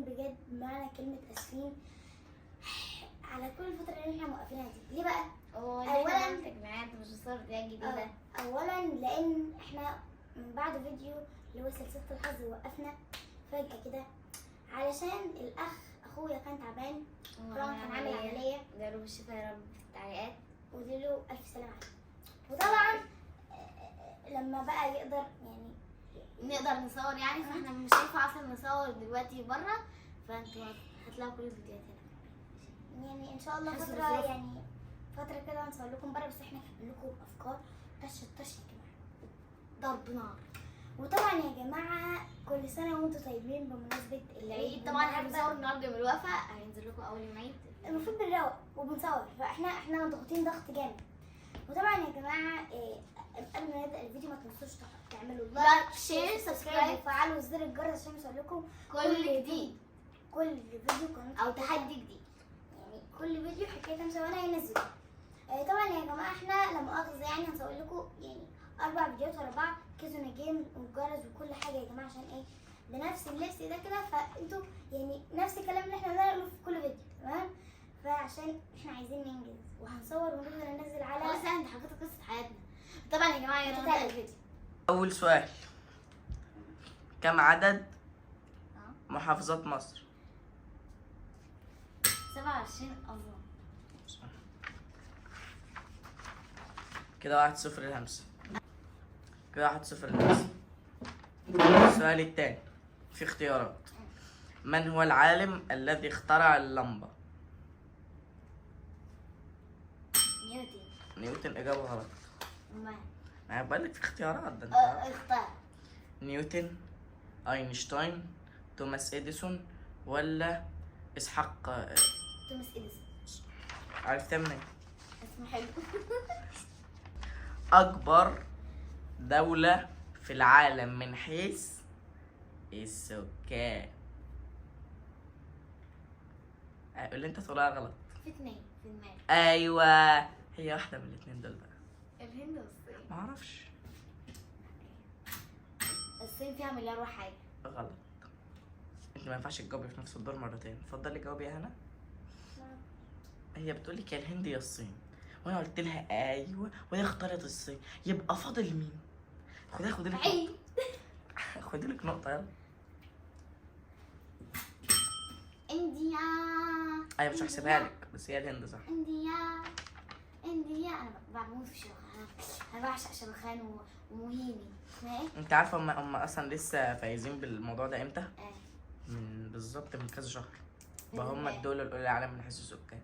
بجد بمعنى كلمة اسفين على كل الفترة اللي احنا موقفينها دي. ليه بقى؟ اولا تجميعات مش صار جديدة. اولا لان احنا من بعد فيديو اللي هو سلسلة الحظ وقفنا فجأة كده علشان الاخ اخويا كان تعبان، كان عامل عملية، جاله بالشفاء يا رب في التعليقات، وديله الف سلامة عليه. وطبعا لما بقى يقدر يعني نقدر نصور يعني، فاحنا مش هينفع اصلا نصور دلوقتي بره، فانتوا هتلاقوا كل الفيديوهات هنا. يعني ان شاء الله حسب فترة الظروف. يعني فترة كده هنصور لكم بره، بس احنا هنعمل لكم افكار طش يا جماعة، ضرب نار. وطبعا يا جماعة كل سنة وانتم طيبين بمناسبة العيد. طبعا احنا بنصور النهارده يوم الوقفة، هينزل لكم اول يوم عيد. المفروض بنروق وبنصور، فاحنا مضغوطين ضغط جامد. وطبعا يا جماعة قبل ما نبدأ الفيديو ما تنسوش تعملوا لايك شير سبسكرايب وفعلوا زر الجرس عشان يوصل لكم كل جديد كل فيديو قناة او تحدي جديد. يعني كل فيديو حكاية كام وانا هينزل. طبعا يا جماعة احنا لا مؤاخذة يعني هنصور لكم يعني 4 فيديوهات ورا بعض، كيزونا جيم والجرس وكل حاجة يا جماعة، عشان ايه؟ بنفس اللبس ده كده، فانتوا يعني نفس الكلام اللي احنا بنعمله في كل فيديو، تمام؟ فعشان احنا عايزين ننجز وهنصور ونفضل ننزل على خلاص انت حكيت قصة حياتنا. طبعا يا جماعة يلا نبدأ الفيديو. أول سؤال، كم عدد محافظات مصر؟ 27 اظن. كده 1-0 لهمسة. كده 1-0 لهمسة. السؤال التاني في اختيارات. من هو العالم الذي اخترع اللمبة؟ نيوتن. نيوتن. إجابة غلط. ما أنا بقولك في اختيارات ده أنت. اختار. نيوتن، أينشتاين، توماس إديسون، ولا إسحاق. توماس اديسون. عرفتها منين؟ اسمه حلو. أكبر دولة في العالم من حيث السكان. اللي انت تقولها غلط. في 2 في دماغي. ايوه، هي واحدة من الاتنين دول بقى. الهند والصين. معرفش. الصين فيها مليار وحاجة. غلط. انت ما ينفعش تجاوبي في نفس الدور مرتين. اتفضلي جاوبي يا هنا. هي بتقولي يا الهند يا الصين، وانا قلت لها ايوه وهي اختارت الصين، يبقى فاضل مين؟ خدي لك عيد. خدي لك نقطة يلا. انديا. ايوه مش هحسبها لك، بس هي الهند صح. انديا انا بموت في شاروخان، انا بعشق شاروخان ومهيني. اسمها ايه؟ انت عارفه هم اصلا لسه فايزين بالموضوع ده امتى؟ من بالظبط من كذا شهر. هم الدولة الأولى العالم من حيث السكان.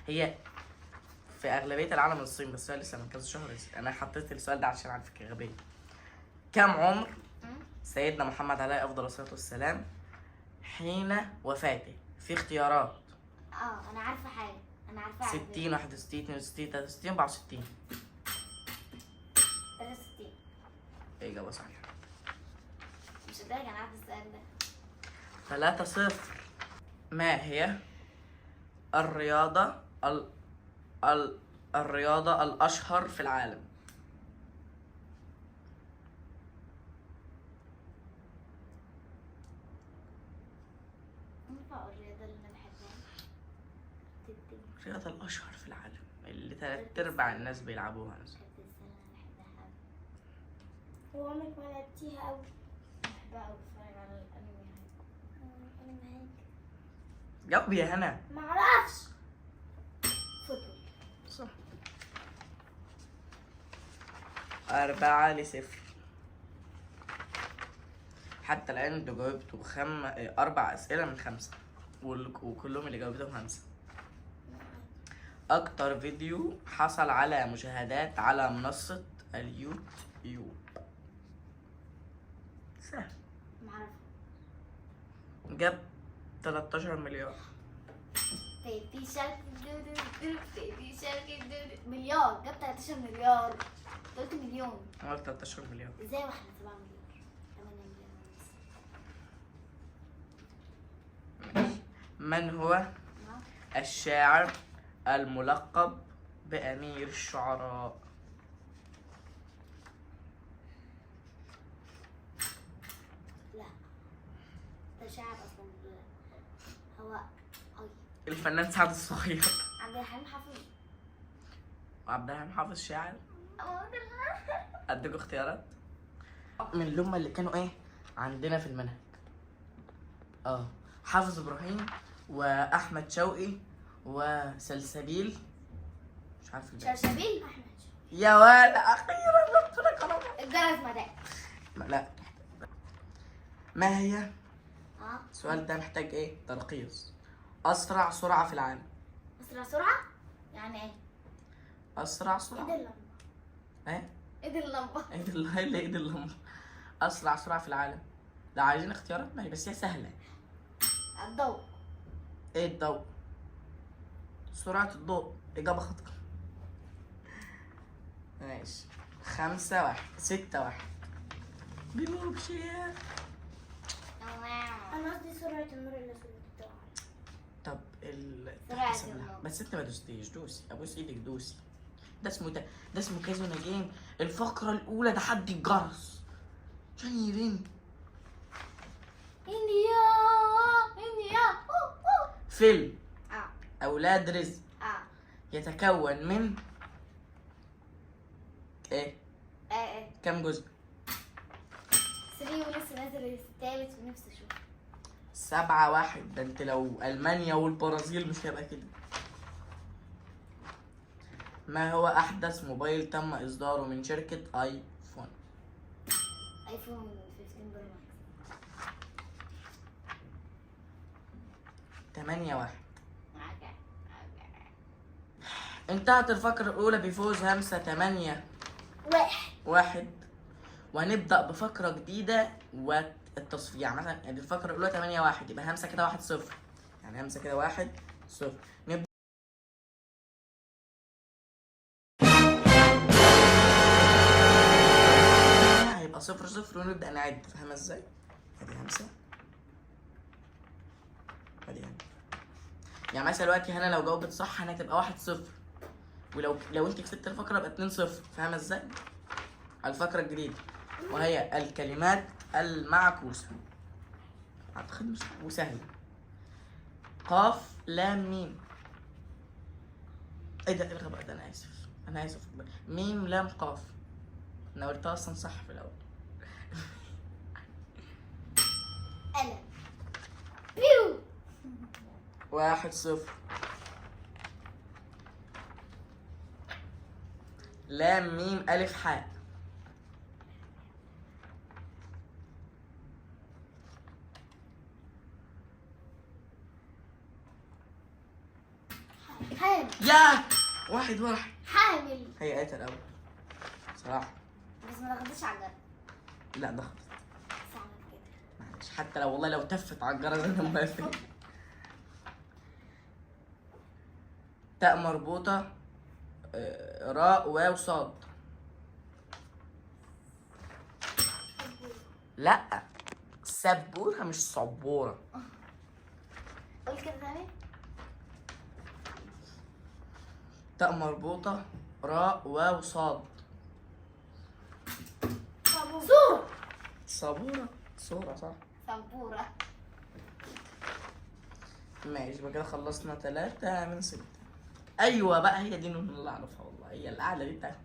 هي في أغلبية العالم الصين، بس هي لسه من كذا شهر. أنا حطيت السؤال ده عشان على فكرة غبية. كم عمر سيدنا محمد عليه أفضل الصلاة والسلام حين وفاته؟ في اختيارات. انا عارفة حاجة. انا عارفة 60 61 62 63 64. 63. إجابة صحيحة. مش هتلاقي انا عارفة السؤال ده. 3-0. ما هي الرياضة الرياضة الأشهر في العالم؟ ينفع الرياضة اللي انا بحبها؟ الرياضة الأشهر في العالم اللي 3/4 الناس بيلعبوها مثلا. بحب السلة، انا بحبها اوي. هو عمرك ما لعبتيها أوي؟ بحبها اوي، بتفرج على الانمي يعني. جاوبي يا هنا. معرفش. فوتبول. صح. 4-0. حتى الآن انتوا جاوبتوا 4 أسئلة من 5 وكلهم اللي جاوبتهم 5. أكتر فيديو حصل على مشاهدات على منصة اليوتيوب. سهل. معرفة. جاب 13 مليار. بيبي شارك دودو بيبي شارك دودو. مليار. جاب 13 مليار. قلت مليون. عمل 13 مليار. ازاي واحنا 7 مليار؟ 8 مليار. من هو الشاعر الملقب بأمير الشعراء؟ لا، ده شعب اصلا. هو الفنان سعد الصغير. عبد الحليم حافظ. وعبد الحليم حافظ شاعر. عبد الحليم. اديكوا اختيارات من اللي هم اللي كانوا ايه عندنا في المنهج. حافظ ابراهيم واحمد شوقي وسلسبيل، مش عارف الباقي. شرشبيل. يا ولا اخيرا قلت لك خلاص. الجرس مدام. لا. ما هي اه السؤال ده محتاج ايه ترقيص؟ اسرع سرعه في العالم. اسرع سرعه يعني ايه؟ اسرع ايد سرعه. اللمبة. ايه ايد اللمبه. ايد اللمبه. اسرع سرعه في العالم. لو عايزين اختيارات ماشي، بس هي سهله. الضوء. ايه الضوء؟ سرعه الضوء. اجابه خاطئه. ماشي 5-1 6-1. بيمروا بشيء. انا قصدي سرعة النور اللي بتاعه. طب سرعة تحسب لها. النور. بس انت ما دوستيش. دوسي ابوس ايدك دوسي. ده اسمه كازونا جيم. الفقرة الأولى تحدي الجرس عشان يرن. انديا انديا. فيلم اه أولاد رزق اه يتكون من ايه؟ ايه كم جزء؟ 3 ولسه نازل التالت ونفسي اشوفه. 7-1. ده انت لو ألمانيا والبرازيل مش هيبقى كده. ما هو أحدث موبايل تم إصداره من شركة آيفون؟ ايفون 15 برو ماكس. 8-1. انتهت الفقرة الأولى بفوز همسة 8-1. وهنبدأ بفقرة جديدة والتصفية. يعني مثلا الفقرة الأولى 8-1 يبقى همسة كده 1-0. يعني همسة كده 1-0. نبدأ هيبقى 0-0 ونبدأ نعد. فاهمة ازاي؟ ادي همسة ادي همسة. يعني مثلا دلوقتي هنا لو جاوبت صح هنا هتبقى 1-0. ولو انت كسبت الفقرة يبقى 2-0. فاهمة ازاي؟ على الفقرة الجديدة وهي الكلمات المعكوسة. اعتقد مش وسهلة. قاف لام ميم. ايه ده؟ ايه الغباء ده؟ انا اسف. ميم لام قاف. انا قلتها اصلا صح في الاول. قلم. بيو. 1-0. لام ميم ألف حاء. حامل. يا 1-1. حامل. هي قالت الأول صراحة. بس ما تاخدش على الجرس. لا ضغط. بس اعمل كده. معلش حتى لو والله لو تفت على الجرس انا موافق. تاء مربوطة راء واو صاد. لا سبورة مش صبورة. قول كده تاني. تاء مربوطة راء واو صاد. صورة. صبورة. صورة صح. سبورة. ماشي يبقى كده خلصنا 3-6. ايوه بقى هي دي النون اللي اعرفها والله. هي القعدة دي بتاعتها.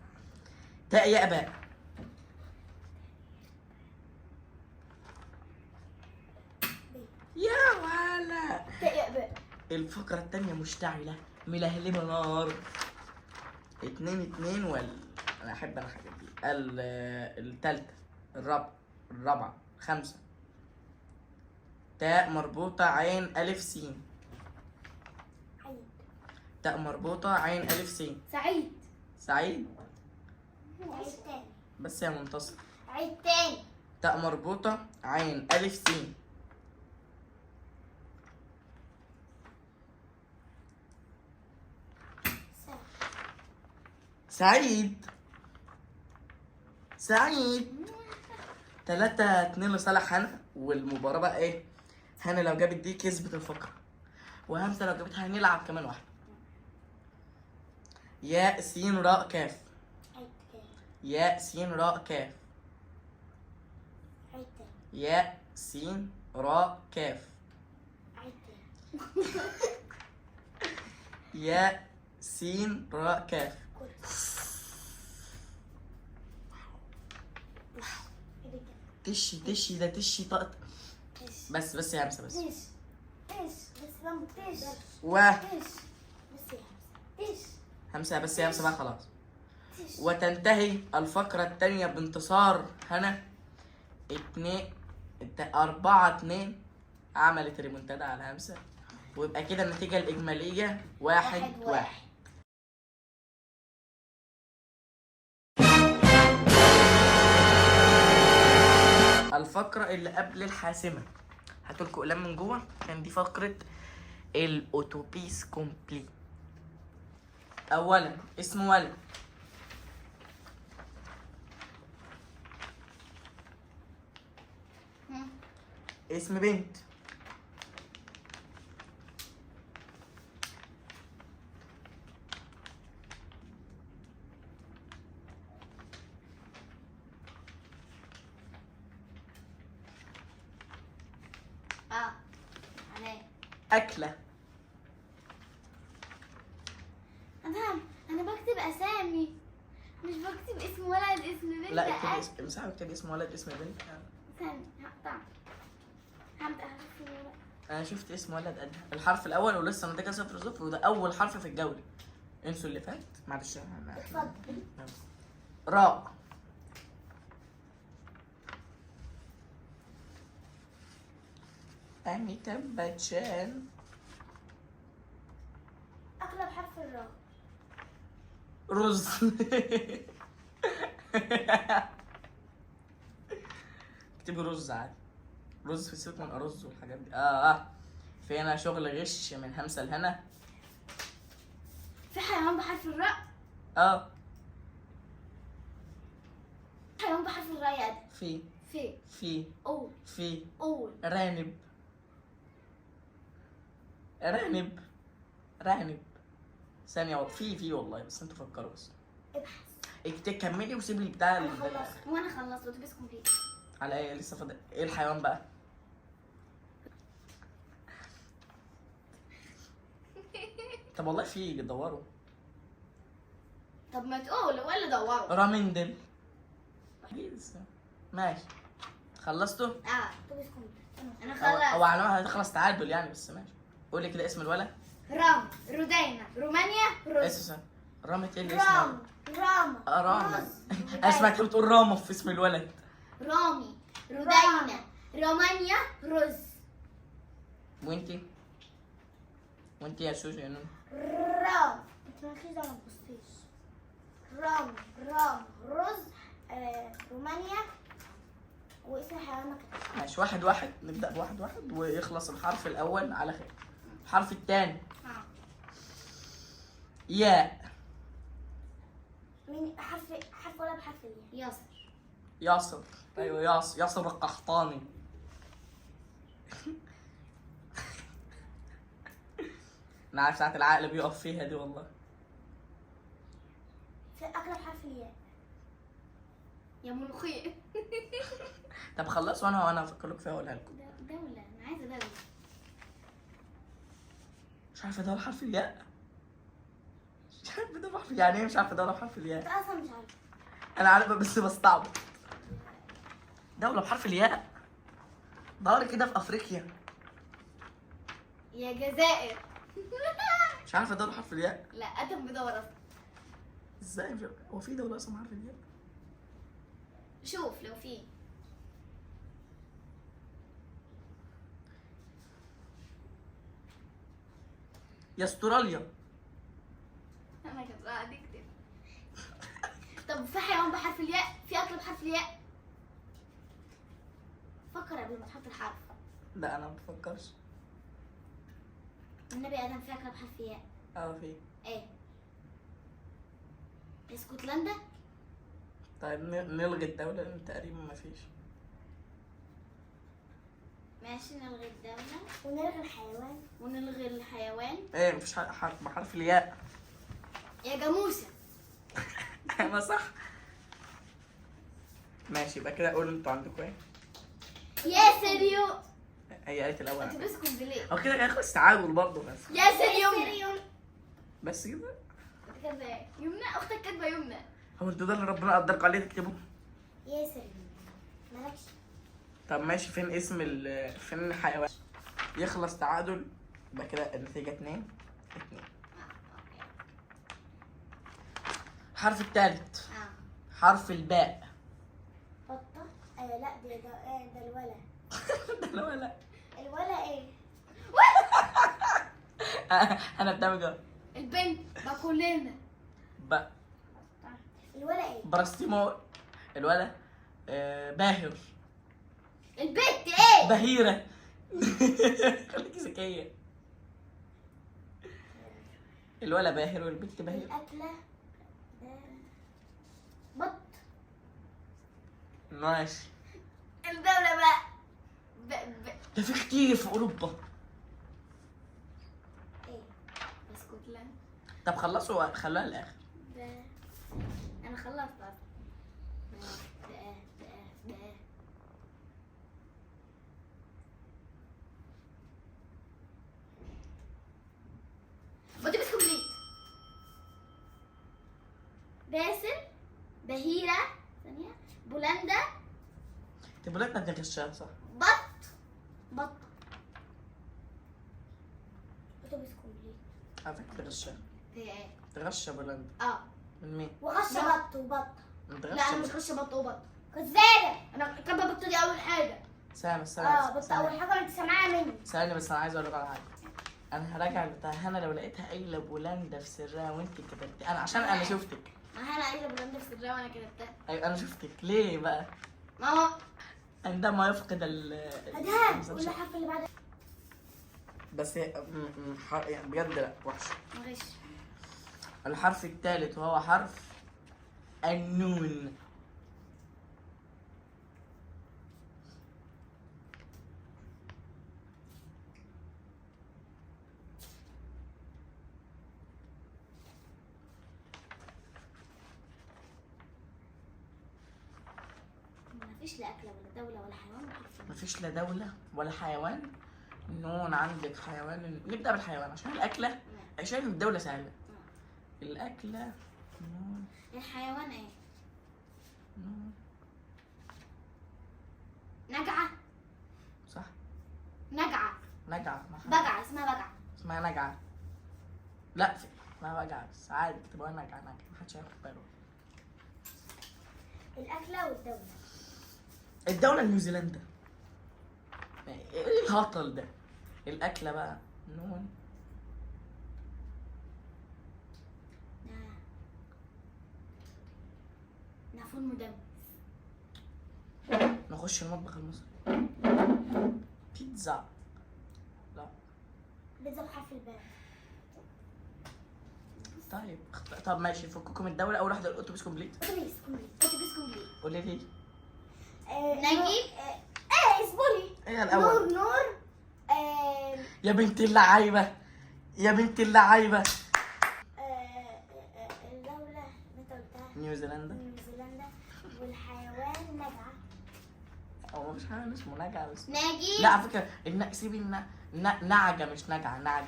تاء ياء باء. يا ولا. تاء بقى. الفقرة التانية مشتعلة ملهلبة نار. 2-2 أنا أحب الحاجات دي. التالتة الرابعة 5. تاء مربوطة عين ألف سين. عيد. تاء مربوطة عين ألف سين. سعيد. سعيد. عيد تاني. بس يا منتصر. عيد تاني. تاء مربوطة عين ألف سين. سعيد. 3-2 لصالح هنا. والمباراة بقى ايه؟ هنا لو جابت دي كسبت الفقرة، وهمسة لو جابتها هنلعب كمان واحدة. ياء سين راء كاف. عيد تاني. ياء سين راء كاف. عيد تاني. ياء سين راء كاف. عيد تاني. ياء سين راء كاف. تشي تشي ده تشي طقط. بس يا همسة بس. تش بس لما تش و تش بس يا تش همسة بس يا همسة بقى خلاص. تش. وتنتهي الفقرة الثانية بانتصار هنا 4-2. عملت ريمونتادا على همسة، ويبقى كده النتيجة الإجمالية 1-1. الفقرة اللي قبل الحاسمة هاتولكوا أقلام من جوه، كان دي فقرة الأوتوبيس كومبلي. أولا اسم ولد، اسم بنت، أكلة. انا بكتب اسامي، مش بكتب اسم ولد اسم بنت. لا اكتبي اسم، امسحي واكتبي اسم ولد اسم بنت. ثاني هقطع. هبدأ أحرف الولد. انا شفت اسم ولد قد الحرف الاول ولسه النتيجه 0-0، وده اول حرف في الجوله. انسوا اللي فات معلش. اتفضل. راء. أميتاب باتشان. أكلة بحرف الراء. رز. اكتبي رز عادي، رز في سيبك من أرز والحاجات دي. في هنا شغل غش من همسة لهنا. في حيوان بحرف الراء. حيوان بحرف الراء يا أدم. في رانب. ثانية في والله، بس انتوا فكروا بس. ابحث. كملي وسيب لي بتاع أنا خلصت. وأنا خلصت أوتوبيس كومبليت. على ايه لسه فاضل؟ ايه الحيوان بقى؟ طب والله في دوروا. طب ما تقول ولا دوروا. رامندل. ماشي خلصتوا؟ أوتوبيس كومبليت. أنا هو خلصت. على ما هتخلص تعادل يعني، بس ماشي. قولي كده اسم الولد. رام، رودينا، رومانيا، روس. اساسا رامت ايه اللي اسمه؟ راما. راما. رز. اسمعك بتقول راما في اسم الولد. رامي، رودينا، رومانيا، روز. وانتي يا سوسو يا نون؟ رام. انت مالكيش دعوة ما تبصيش. رام رز. رومانيا. واسم حيوان ما كتبش. ماشي 1-1. نبدأ ب1-1 ويخلص الحرف الأول على خير. الحرف الثاني ياء. مين حرف ولا بحرف الياء؟ ياسر. أيوة ياسر القحطاني. أنا عارف ساعة العقل بيقف فيها دي والله. في أكلة بحرف الياء. يا ملوخية. طب خلصوا وأنا هفكر لكم فيها وأقولها لكم. دولة، أنا عايزة دولة. مش عارفة دولة بحرف الياء؟ يعني ايه مش عارفة دولة بحرف الياء؟ أنت أصلا مش عارف. أنا عارفة بس بستعبط. دولة بحرف الياء؟ دوري كده في أفريقيا. يا جزائر. مش عارفة دولة بحرف الياء؟ لا أدم بدور أصلا. ازاي مش هو في دولة أصلا بحرف الياء؟ شوف لو في. يا استراليا. أنا كنت قاعدة أكتب. طب في حيوان بحرف الياء؟ في أكل بحرف الياء؟ فكر قبل ما تحط الحرف. لا أنا ما بفكرش. النبي آدم في أكل بحرف الياء. في إيه؟ اسكتلندا؟ طيب نلغي الدولة لأن تقريبا ما فيش. ماشي نلغي الدولة ونلغي الحيوان. ونلغي الحيوان. ايه مفيش حرف بحرف الياء. يا جاموسة. ما صح. ماشي يبقى كده قولوا انتوا عندكم ايه. يا سيريو. هي قالت الاول. اتوبيس كومبليت. او كده هاخد تعادل برضه بس. ياسر يمنى. يوم. بس كده. انت كاتبه ايه؟ يمنى، اختك كاتبه يمنى. هو انتوا ده اللي ربنا قدركم عليه تكتبوا؟ ياسر يوم. مالكش. طب ماشي، فين اسم فين الحيوان؟ يخلص تعادل يبقى كده النتيجة 2-2. الحرف الثالث حرف الباء. بطة. لا ده الولا. لا ولا. الولا ايه؟ انا بتعمل البنت باكولينا. الولا ايه؟ براستيمول. الولا باهر. البنت ايه؟ بهيرة. خليكي ذكية. الولا باهر والبنت بهيرة. الأكلة. بط. ماشي. الدولة بقى. ده في كتير في اوروبا. ايه؟ اسكتلند. طب خلصوا خلوها الاخر. انا خلصت اصلا. اتوبيس كومبليت. باسل. بهيرة. ثانية. بولندا. تبولاتنا بنغشها صح؟ بط. اتوبيس كومبليت. على فكرة تغشها. في ايه؟ تغشى بولندا. من مين؟ وغش لا. بط وبط. لا انا مش خش بط وبط. كذابة. انا كاتبه بط دي اول حاجه. بط اول حاجة انت سامعاها مني. ثانية بس انا عايز اقول لك على حاجة. انا هراجع بتاع هنا لو لقيتها قايلة بولندا في سرها وانت كتبتي انا عشان انا شفتك. ما انا قايله بولندا في سرها وانا كتبتها. ايوه انا شفتك ليه بقى؟ ماما. عندما يفقد هدها. قول الحرف اللي بعده. بس هي يعني بجد لا وحشة. معلش. الحرف الثالث وهو حرف النون. مفيش لا أكلة ولا دولة ولا حيوان ولا حرف. مفيش لا دولة ولا حيوان. نون عندك حيوان. نبدأ بالحيوان عشان الأكلة، عشان الدولة سهلة. الأكلة نون. الحيوان ايه؟ نون. نجعه. صح. نجعه. نجعة. بجعه. اسمها بجعه. اسمها نجعة. لا اسمها وجعة بس عادي تبقى نجعة. محدش هياخد باله. الأكلة والدولة. الدولة نيوزيلندا. ايه الهطل ده؟ الأكلة بقى نون. نافون مدمس. نخش المطبخ المصري. بيتزا. لا. بيتزا بحرف الباء. طيب طب ماشي فككم الدولة. أول واحدة الأوتوبيس كومبليت. اتوبيس كومبليت. اتوبيس كومبليت. قولي لي. نجيب. اصبري. ايه الأول؟ نور. يا بنت اللعيبة. يا بنت اللعيبة. الدولة اللي انت قلتها نيوزيلندا. نيوزيلندا. والحيوان نجعة. هو مفيش حاجة اسمه نجعة بس. نجيب. لا على فكرة سيبي نعجة مش نجعة. نعجة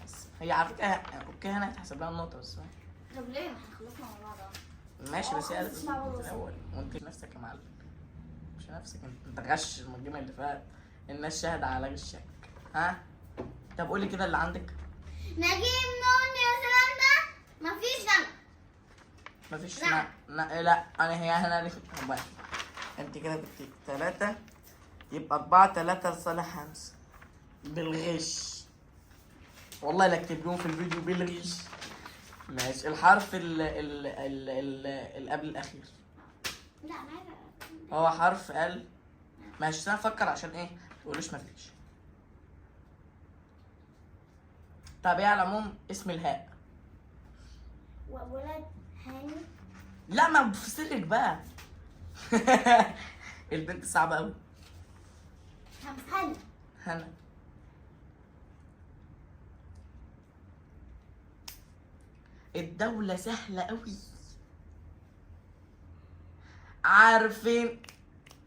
بس. هي على فكرة اوكي هنا هتحسب لها النقطة بس. طب ليه؟ ما احنا خلصنا مع بعض اهو. ماشي بس هي خلاص اسمع والله. الأول وانت نفسك يا معلم. مش نفسك انت غش الجيم اللي فات. الناس شاهدة على غشك. ها؟ طب قولي كده اللي عندك. نجيب نون نيوزيلندا. مفيش نجع. مفيش لا. لا انا هي هنا ماشي. انت كده كنت 3 يبقى 4-3 لصالح همسة. بالغش والله لا اكتب لهم في الفيديو بالغش. ماشي. الحرف ال قبل الاخير لا انا عايزة. هو حرف ال. ماشي انا افكر عشان ايه تقولوش مفيش. طب ايه على العموم اسم الهاء. ولد هاني. لا ما بفصلك بقى. البنت صعبة قوي. هاني. هنا. الدولة سهلة قوي.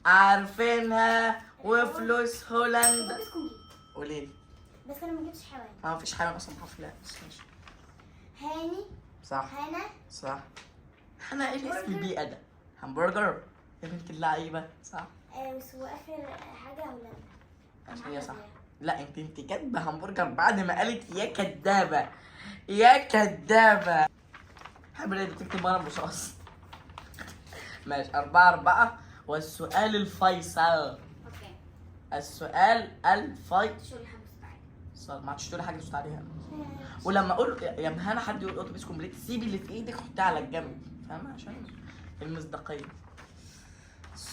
عارفينها وفلوس هولندا. اتوبيس كومبليت. قولي لي. بس انا ما جبتش حيوان. ما فيش حيوان اصلا بحرف لا، بس ماشي. هاني. صح هنا. صح. انا ايه الاسم البيئة ده؟ همبرجر يا بنت اللعيبة. صح. واخر حاجه هولندا. عشان هي صح. لا انت كاتبه همبرجر بعد ما قالت يا كدابه يا كدابه. حبيبي دي بتكتب ورا الرصاص. ماشي 4-4. والسؤال الفيصل. اوكي. السؤال الفيصل. شو اللي حابب تعالي؟ ما عادش تقولي حاجه تسكت عليها. ولما اقول يا مهانه حد يقول اتوبيس كومبليت سيبي اللي في ايدك حطيه على الجنب، فاهمه؟ عشان المصداقيه.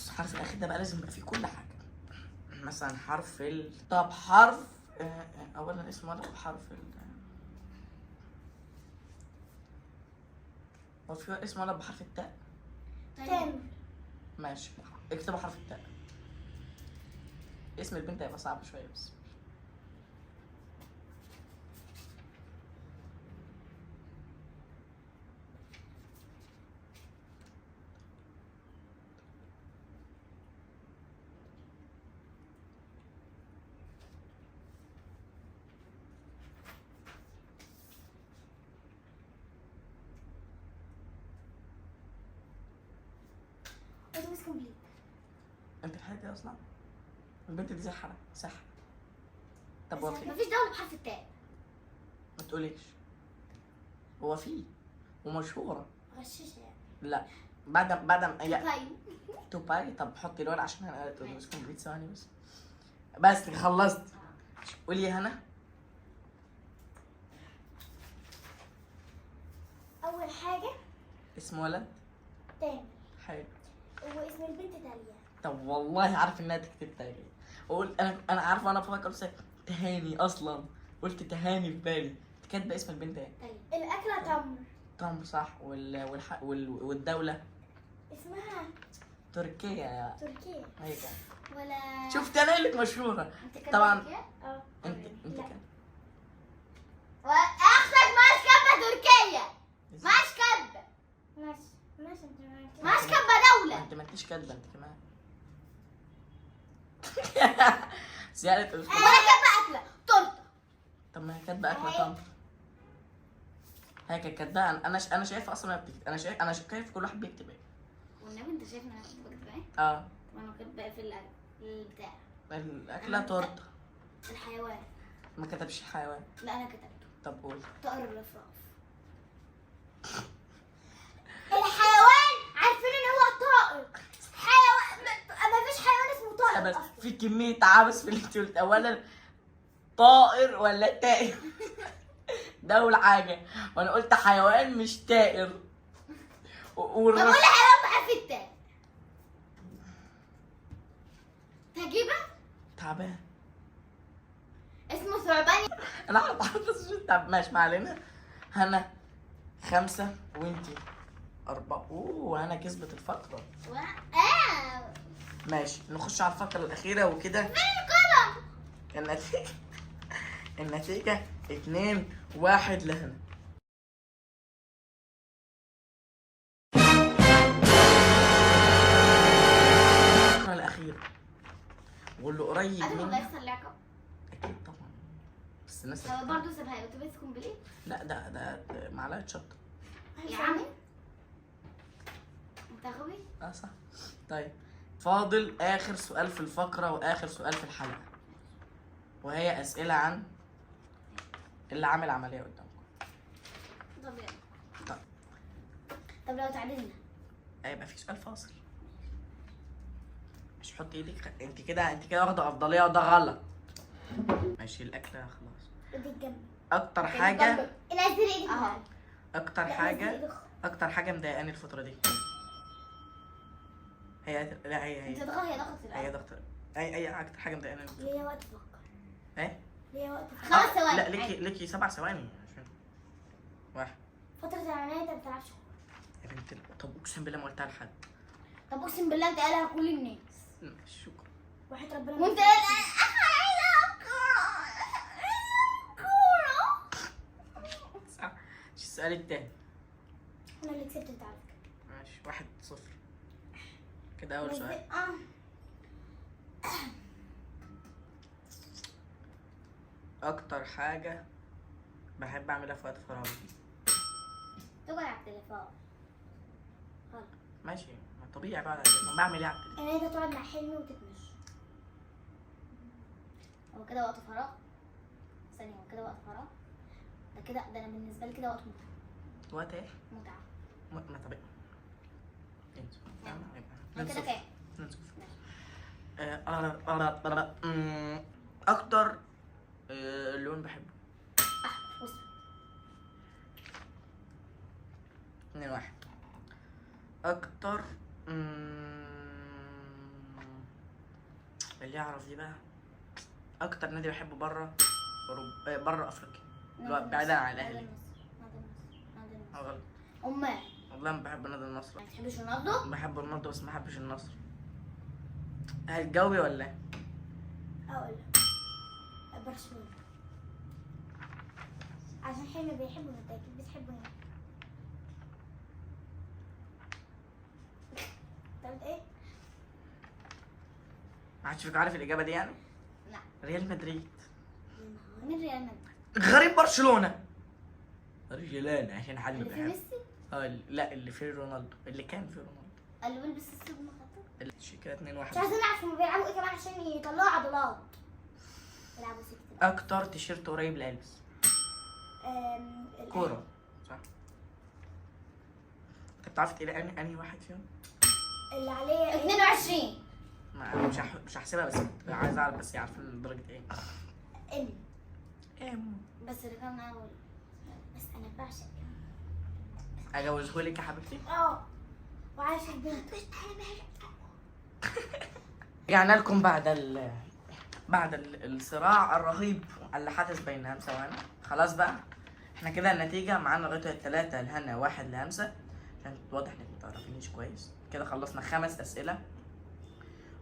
الحرف الاخير ده بقى لازم يبقى فيه كل حاجه. مثلا حرف طب حرف اولا اسم ولد بحرف هو في اسم ولد بحرف التاء؟ تامر. ماشي اكتبوا حرف التاء. اسم البنت هيبقى صعب شويه بس. اتوبيس كومبليت. انت الحاجه دي اصلا البنت دي سحره سحر. طب هو في مفيش دولة بحرف التاء. ما تقوليش. هو في ومشهوره. غششه يعني. لا بعد ما هي طيب. توباي. طب حطي الورق عشان انا قلت اتوبيس كومبليت. ثواني بس خلصت. قولي يا هنا. اول حاجه اسم ولد تامر. حلو. واسم البنت تاليا. طب والله عارف انها تكتب تاني. اقول انا عارفه انا بفكر تهاني اصلا. قلت تهاني في بالي. كاتبه اسم البنت ايه؟ تالي. الاكله تمر. تمر صح. والدوله اسمها تركيا. تركيا. هيك ولا شفت انا قايل لك مشهوره. انت كده طبعاً. تركيا؟ اه. انت لا. كان واختك ماسكه تركيا. ماسكه. ماشي ماشي انت معاك. ماسكه دولة. انت ما انتش كاتبه انت كمان. زياده ولا كاتبه اكله تورته. طب ما هي كاتبه اكله تمر. هي كانت كاتبه. انا شايف اصلا انها بتكتب. انا شايف كل واحد بيكتب ايه. والنبي انت شايف ان انا كنت بكتب ايه؟ اه وانا كاتبه ايه في البتاع؟ الاكله تورته. الحيوان. ما كتبش حيوان. لا انا كتبته. طب قول. طائر الرفراف. الحيوان عارفين ان هو طائر. حيوان ما فيش حيوان اسمه طائر بس اصلا. في كميه عبث في اللي انت قلت. اولا طائر ولا تائر؟ ده اول حاجه. وانا قلت حيوان مش تائر. طب قول حيوان بحرف التاء. تجيبه. تعبان. اسمه ثعبان. انا حافظ شو تعب. ماشي ما علينا. هنا 5 وانتي 4. اوه هنا كسبت الفقره. ماشي نخش على الفقره الاخيره وكده. النتيجه 2-1 لهنا. الفقره الاخيره واللي قريب ادخل منها يحصل لعقب. اكيد طبعا. بس الناس هو برضه سيبها اتوبيس كومبليت. لا ده معلقه شطه. يا عمي انت غبي. صح. طيب فاضل اخر سؤال في الفقره واخر سؤال في الحلقه، وهي اسئله عن اللي عامل عمليه قدامكم. طب يلا. طيب طب لو تعادلنا هيبقى في سؤال فاصل. مش حط ايدك. انت كده واخده افضليه وده غلط. ماشي الاكله خلاص. ايدك جنبي. اكتر حاجه نزل ايدك. اهو. اكتر حاجه مضايقاني الفتره دي هي لا هي انت ضغط هي ضغط هي الأول. دكتور. اي اكتر حاجه مضايقاني ليا وقت افكر. ايه؟ ليا وقت افكر. 5 ثواني. لا ليكي 7 ثواني عشان 1. فترة العملية انت ما بتلعبش. يا بنت طب اقسم بالله ما قلتها لحد. طب اقسم بالله انت قالها كل الناس. شكرا. وحياة ربنا. وانت صح. السؤال التاني. انا اللي كسبت انت على فكرة. ماشي 1-0 كده اول سؤال. اكتر حاجه بحب اعملها في وقت فراغي. تقعد على التليفون. غلط. ماشي، ما طبيعي بقى. بعمل ايه على التليفون؟ ان انت تقعد مع حلمي وتتمشى. هو كده وقت فراغ؟ ثانية، هو كده وقت فراغ؟ ده انا بالنسبة لي كده وقت متعة. وقت ايه؟ متعة. ما طبيعي. هو كده كام؟ ننسف. ماشي. اكتر لون بحبه. احمر واسود. 2-1. اكتر اللي يعرف دي بقى. اكتر نادي بحبه بره بره افريقيا، اللي هو بعيدا عن الاهلي. نادي غلط. امال والله ما بحب نادي النصر. ما بتحبش رونالدو؟ بحب رونالدو بس ما بحبش النصر. هتجاوبي ولا ايه؟ اقول برشلونة عشان حلمي بيحبه، انت اكيد بتحبه يعني. طب ايه؟ ما حدش فيكم عارف الاجابه دي يعني؟ لا. ريال مدريد. مين ريال مدريد؟ غريب برشلونه. رجلان عشان حد اللي فيه بيحب. ميسي؟ لا، اللي فيه رونالدو، اللي كان فيه رونالدو. اللي بيلبس السود مخطط. كده 2-1. مش عايزين نعرف هما بيلعبوا ايه كمان عشان يطلعوا عضلات. بيلعبوا سكت. اكتر تيشيرت قريب لالبس. كوره صح. انت بتعرف تقول انهي واحد فيهم؟ اللي عليه 22. مش هحسبها، بس عايز اعرف بس عارفين درجه ايه. ام. بس اللي كان اول. بس انا بعشق اجوزهولك يا حبيبتي. وعايش البنت. رجعنا لكم بعد الصراع الرهيب اللي حدث بين همسة وأنا. خلاص بقى، احنا كده النتيجة معانا لغاية 3 لهنا 1 لهمسة، عشان واضح انك متعرفينيش كويس. كده خلصنا 5 أسئلة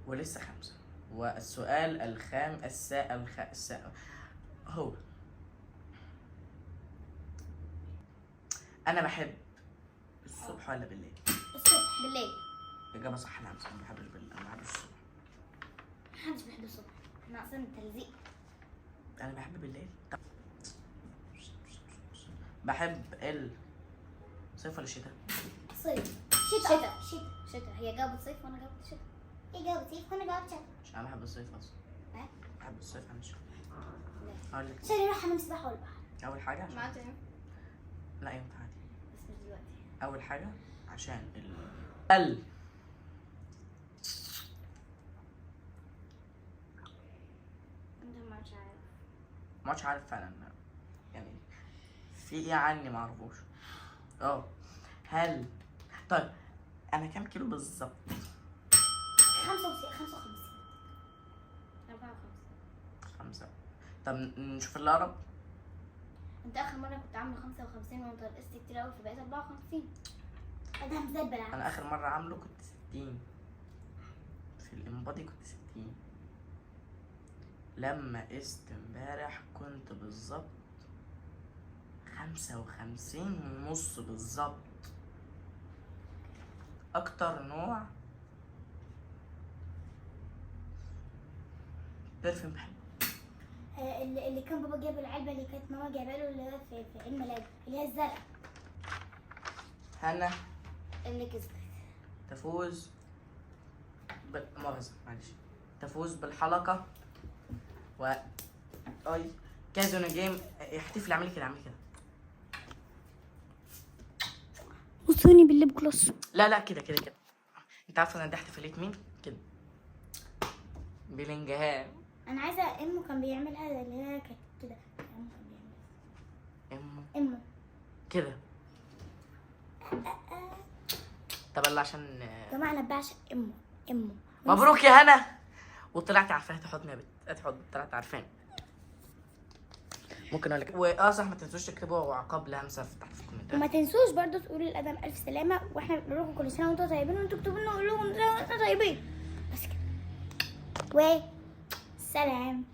ولسه 5. والسؤال السائل هو: أنا بحب الصبح ولا بالليل؟ الصبح. بالليل. إجابة صح لهمسة. أنا ما بحبش بالليل، أنا ما بحبش الصبح. محدش بيحب الصبح، احنا اصلا التلزيق. انا بحب بالليل. بحب الصيف ولا الشتاء؟ صيف. شتاء. شتاء. هي جاوبت صيف وانا جاوبت شتاء. ايه جاوبت صيف وانا جاوبت شتاء. مش انا بحب الصيف اصلا. ها؟ بحب الصيف عن الشتاء. اقول لك عشان نروح حمام سباحة ولا البحر. اول حاجه عشان معاك لا ينفع عادي. بس مش دلوقتي. اول حاجه عشان انت مش عارف. ما عادش عارف فعلا يعني في ايه عني ما اعرفوش. هل طيب انا كام كيلو بالظبط؟ 55. 54. 5. طب نشوف اللي اقرب. انت اخر مره كنت عامله 55 وانت نقصت كتير قوي فبقيت 54. ده مزبل بالعكس. انا اخر مره عامله كنت 60. في الانبادي كنت 60. لما قست امبارح كنت بالظبط 55.5 بالظبط. اكتر نوع برفيوم بحبه. اللي كان بابا جاب العلبة اللي كانت ماما جايبه له اللي هو في عيد ميلاده اللي هي الزرقاء. هنا اللي كسبت. تفوز مؤاخذة معلش. تفوز بالحلقة و كازينو جيم. احتفلي، اعملي كده اعملي كده. وصوني بالليب جلوس. لا كده كده كده. انت عارفه انا ده احتفاليه مين؟ كده بلنجهام. انا عايزه امه كان بيعملها اللي هي كانت كده. امه كان بيعملها. امه كده. طب يلا عشان يا جماعه انا بعشق امه. مبروك يا هنا. وطلعت عارفاها تحضني يا بنت. تحضن. طلعت عارفاني. ممكن اقول لك صح، ما تنسوش تكتبوا عقاب لهمسة تحت في الكومنتات. وما تنسوش برضو تقولوا للادم الف سلامه، واحنا بنقول لكم كل سنه وانتم طيبين، وانتوا اكتبوا لنا وقولوا لهم انتوا طيبين. بس كده. سلام.